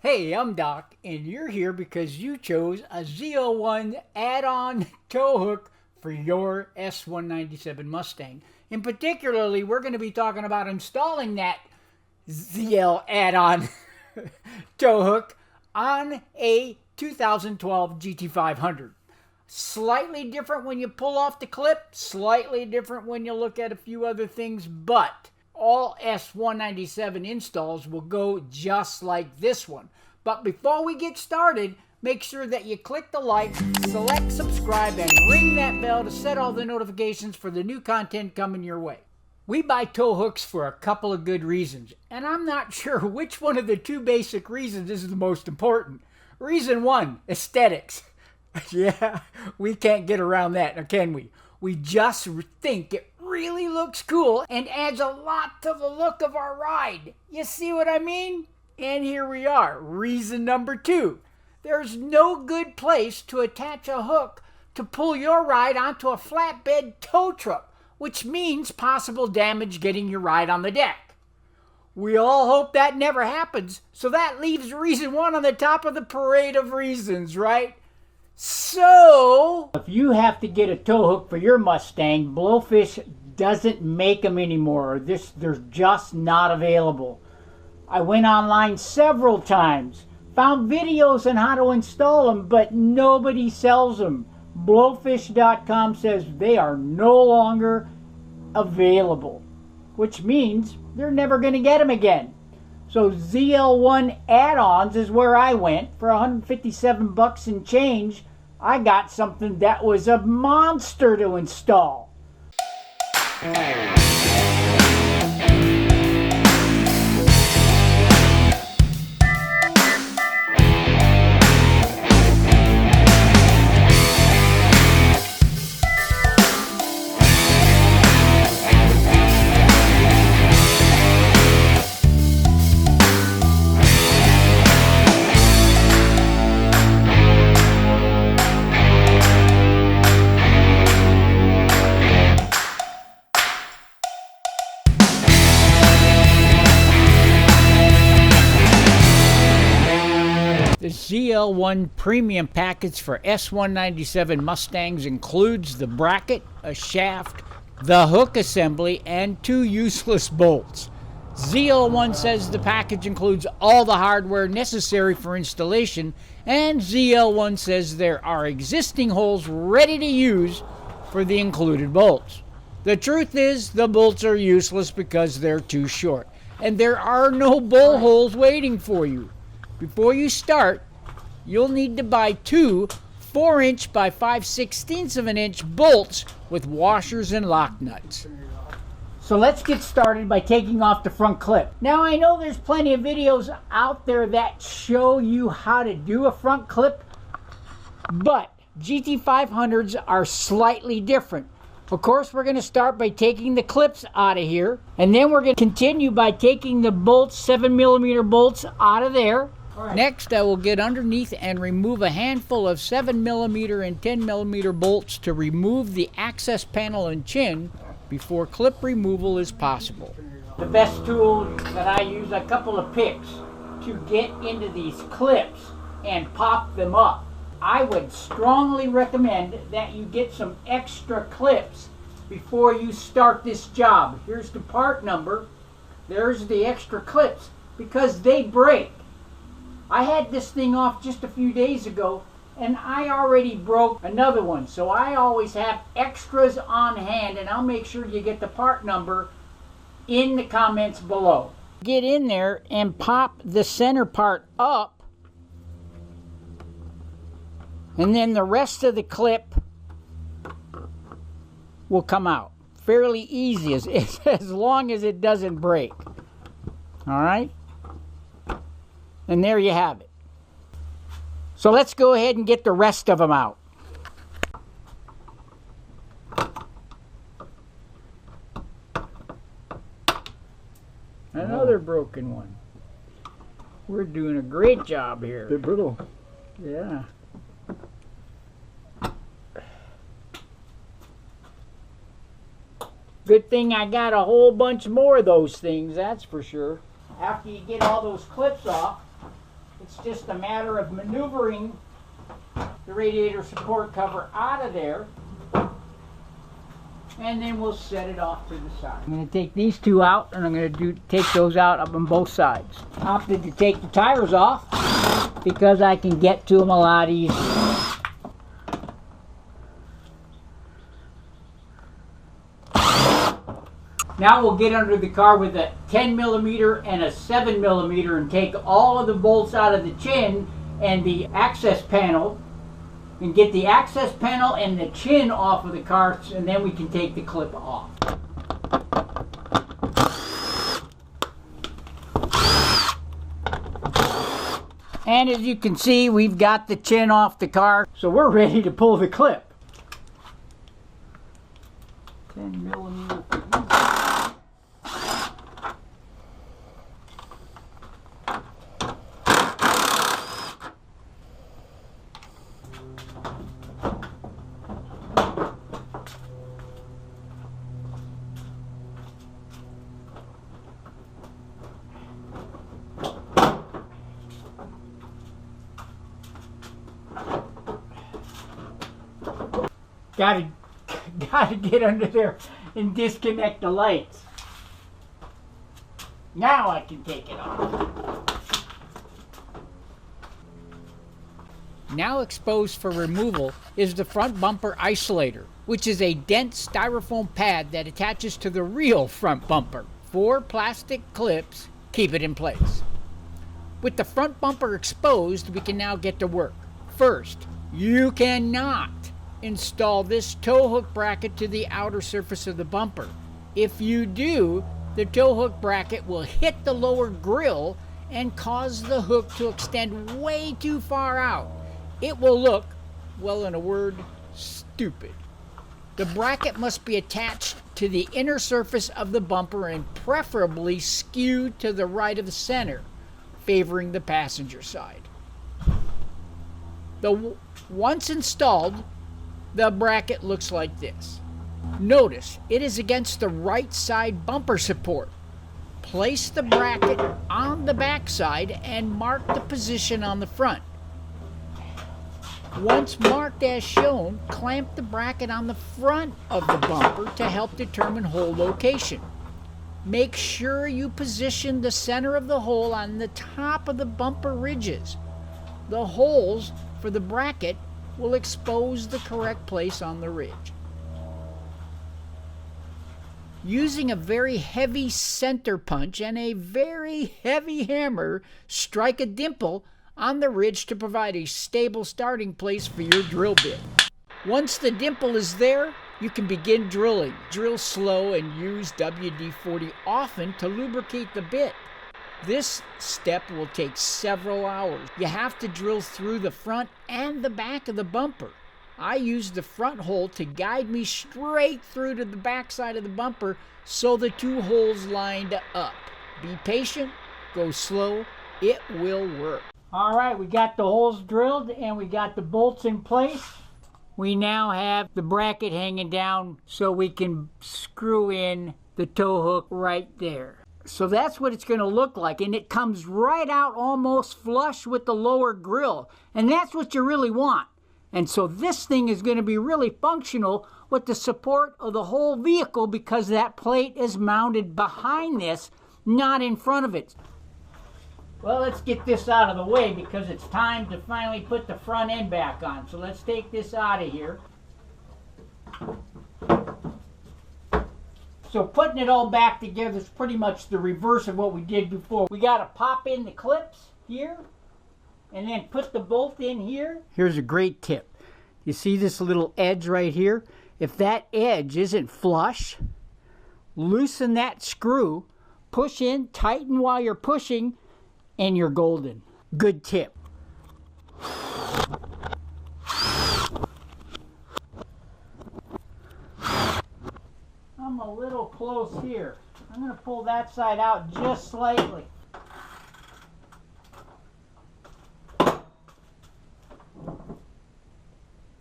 Hey, I'm Doc, and you're here because you chose a ZL1 add-on tow hook for your S197 Mustang. And particularly, we're going to be talking about installing that ZL add-on tow hook on a 2012 GT500. Slightly different when you pull off the clip, slightly different when you look at a few other things, but all S197 installs will go just like this one. But before we get started, make sure that you click the like, select subscribe, and ring that bell to set all the notifications for the new content coming your way. We buy tow hooks for a couple of good reasons, and I'm not sure which one of the two basic reasons is the most important. Reason one, aesthetics. Yeah, we can't get around that, can we? We just think it really looks cool and adds a lot to the look of our ride. You see what I mean? And here we are. Reason number two. There's no good place to attach a hook to pull your ride onto a flatbed tow truck, which means possible damage getting your ride on the deck. We all hope that never happens, so that leaves reason one on the top of the parade of reasons, right? So, if you have to get a tow hook for your Mustang, Blowfish doesn't make them anymore. They're just not available. I went online several times, found videos on how to install them, but nobody sells them. Blowfish.com says they are no longer available, which means they're never going to get them again. So ZL1 Addons is where I went. For 157 bucks and change, I got something that was a monster to install. The ZL1 Premium package for S197 Mustangs includes the bracket, a shaft, the hook assembly, and 2 useless bolts. ZL1 says the package includes all the hardware necessary for installation, and ZL1 says there are existing holes ready to use for the included bolts. The truth is, the bolts are useless because they're too short, and there are no bowl holes waiting for you. Before you start, you'll need to buy 2 4-inch by 5/16 of an inch bolts with washers and lock nuts. So let's get started by taking off the front clip. Now I know there's plenty of videos out there that show you how to do a front clip, but GT500s are slightly different. Of course, we're going to start by taking the clips out of here, and then we're going to continue by taking the bolts, 7mm bolts, out of there. Right. Next, I will get underneath and remove a handful of 7mm and 10mm bolts to remove the access panel and chin before clip removal is possible. The best tool that I use, a couple of picks to get into these clips and pop them up. I would strongly recommend that you get some extra clips before you start this job. Here's the part number. There's the extra clips because they break. I had this thing off just a few days ago and I already broke another one. So I always have extras on hand, and I'll make sure you get the part number in the comments below. Get in there and pop the center part up, and then the rest of the clip will come out. Fairly easy as long as it doesn't break. All right? And there you have it. So let's go ahead and get the rest of them out. Another broken one. We're doing a great job here. They're brittle. Yeah. Good thing I got a whole bunch more of those things, that's for sure. After you get all those clips off, It's just a matter of maneuvering the radiator support cover out of there, and then we'll set it off to the side. I'm going to take these two out, and I'm going to take those out up on both sides. I opted to take the tires off because I can get to them a lot easier. Now we'll get under the car with a 10mm and a 7mm and take all of the bolts out of the chin and the access panel, and get the access panel and the chin off of the car, and then we can take the clip off. And as you can see, we've got the chin off the car, so we're ready to pull the clip. 10mm. Gotta get under there and disconnect the lights. Now I can take it off. Now exposed for removal is the front bumper isolator, which is a dense styrofoam pad that attaches to the real front bumper. 4 plastic clips keep it in place. With the front bumper exposed, we can now get to work. First, you cannot install this tow hook bracket to the outer surface of the bumper. If you do, the tow hook bracket will hit the lower grille and cause the hook to extend way too far out. It will look, well, in a word, stupid. The bracket must be attached to the inner surface of the bumper and preferably skewed to the right of the center, favoring the passenger side. Once installed, the bracket looks like this. Notice it is against the right side bumper support. Place the bracket on the back side and mark the position on the front. Once marked as shown, clamp the bracket on the front of the bumper to help determine hole location. Make sure you position the center of the hole on the top of the bumper ridges. The holes for the bracket will expose the correct place on the ridge. Using a very heavy center punch and a very heavy hammer, strike a dimple on the ridge to provide a stable starting place for your drill bit. Once the dimple is there, you can begin drilling. Drill slow and use WD-40 often to lubricate the bit. This step will take several hours. You have to drill through the front and the back of the bumper. I use the front hole to guide me straight through to the back side of the bumper so the 2 holes lined up. Be patient, go slow, it will work. All right, we got the holes drilled and we got the bolts in place. We now have the bracket hanging down so we can screw in the tow hook right there. So that's what it's going to look like, and it comes right out almost flush with the lower grille, and that's what you really want. And so this thing is going to be really functional with the support of the whole vehicle because that plate is mounted behind this, not in front of it. Well, let's get this out of the way because it's time to finally put the front end back on. So let's take this out of here. So putting it all back together is pretty much the reverse of what we did before. We got to pop in the clips here and then put the bolt in here. Here's a great tip. You see this little edge right here? If that edge isn't flush, loosen that screw, push in, tighten while you're pushing, and you're golden. Good tip. I'm a little close here. I'm going to pull that side out just slightly.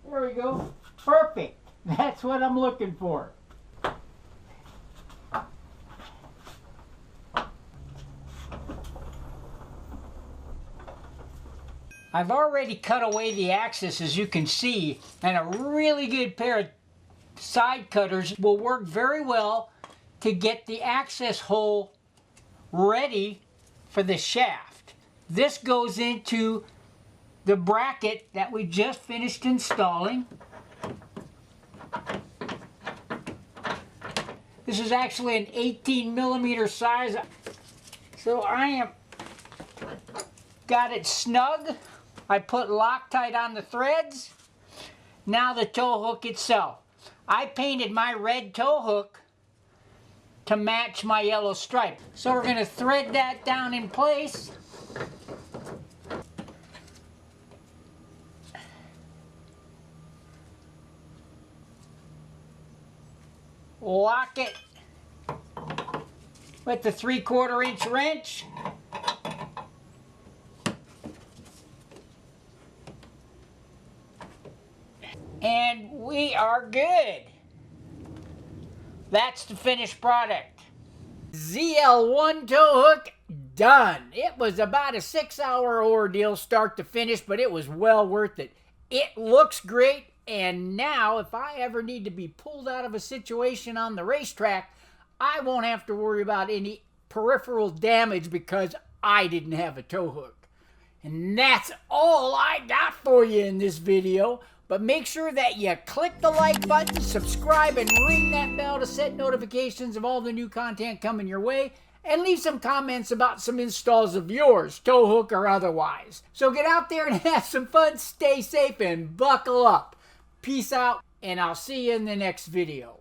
There we go. Perfect. That's what I'm looking for. I've already cut away the axis, as you can see, and a really good pair of side cutters will work very well to get the access hole ready for the shaft. This goes into the bracket that we just finished installing. This is actually an 18mm size, so I am got it snug. I put Loctite on the threads. Now the tow hook itself. I painted my red tow hook to match my yellow stripe. So we're going to thread that down in place. Lock it with the 3/4 inch wrench. And we are good. That's the finished product. ZL1 tow hook done. It was about a 6-hour ordeal start to finish, but it was well worth it. It looks great, and now if I ever need to be pulled out of a situation on the racetrack, I won't have to worry about any peripheral damage because I didn't have a tow hook. And that's all I got for you in this video. But make sure that you click the like button, subscribe, and ring that bell to set notifications of all the new content coming your way. And leave some comments about some installs of yours, tow hook or otherwise. So get out there and have some fun, stay safe, and buckle up. Peace out, and I'll see you in the next video.